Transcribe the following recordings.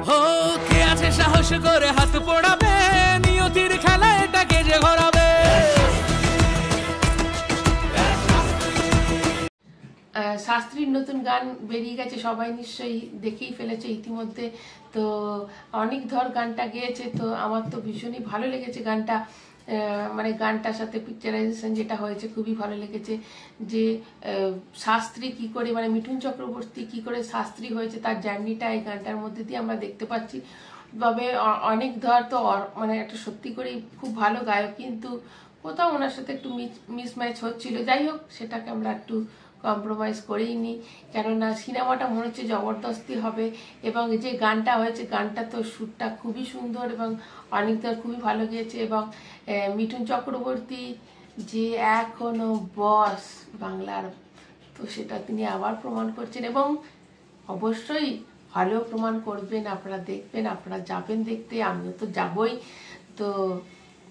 হো কে আছে সাহস করে হাত পোড়াবে, নিয়তির খেলা এটাকে যে ঘোরাবে। শাস্ত্রীর নতুন গান বেরিয়ে গেছে, সবাই নিশ্চয়ই দেখেই ফেলেছে ইতিমধ্যে। তো অনেক ধর গানটা গেয়েছে, তো আমার তো ভীষণই ভালো লেগেছে গানটা। মানে গানটার সাথে পিকচারাইজেশন যেটা হয়েছে খুবই ভালো লেগেছে। যে শাস্ত্রী কি করে, মানে মিঠুন চক্রবর্তী কি করে শাস্ত্রী হয়েছে তার জার্নিটা এই গানটার মধ্যে দিয়ে আমরা দেখতে পাচ্ছি। তবে অনেক ধর তো মানে একটা সত্যি করেই খুব ভালো গায়ক, কিন্তু কোথাও ওনার সাথে একটু মিসম্যাচ হচ্ছিল। যাই হোক, সেটাকে আমরা একটু কম্প্রোমাইজ করেই নিই, কেননা সিনেমাটা মনে হচ্ছে জবরদস্তি হবে। এবং যে গানটা হয়েছে, গানটা তো সুরটা খুবই সুন্দর এবং অনেকটা খুবই ভালো গিয়েছে। এবং মিঠুন চক্রবর্তী যে এখনো বস বাংলার, তো সেটা তিনি আবার প্রমাণ করছেন এবং অবশ্যই ভালো প্রমাণ করবেন। আপনারা দেখবেন, আপনারা যাবেন দেখতে, আমিও তো যাবই। তো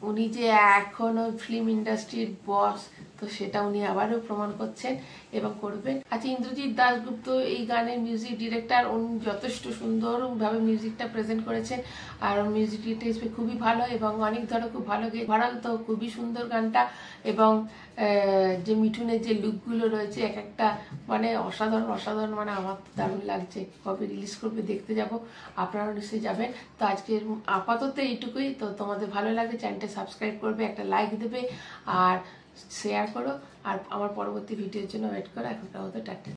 উনি যে এখনো ফিল্ম ইন্ডাস্ট্রির বস, তো সেটা উনি আবারও প্রমাণ করছেন এবং করবেন। আচ্ছা, ইন্দ্রজিৎ দাশগুপ্ত এই গানের মিউজিক ডিরেক্টর, উনি যথেষ্ট সুন্দরভাবে মিউজিকটা প্রেজেন্ট করেছেন। আর মিউজিক ডিরেক্টর হিসেবে খুবই ভালো এবং অনেক ধরো খুব ভালো গেয়ে ভাড়াল, তো খুবই সুন্দর গানটা। এবং যে মিঠুনের যে লুকগুলো রয়েছে এক একটা মানে অসাধারণ অসাধারণ, মানে আমার তো দারুণ লাগছে। কবে রিলিজ করবে দেখতে যাব, আপনারাও নিশ্চয়ই যাবেন। তো আজকের আপাতত এইটুকুই। তো তোমাদের ভালো লাগে চ্যানেলটা সাবস্ক্রাইব করবে, একটা লাইক দেবে আর শেয়ার করো, আর আমার পরবর্তী ভিডিওর জন্য ওয়েট করো। এখনকার মতো টাটা।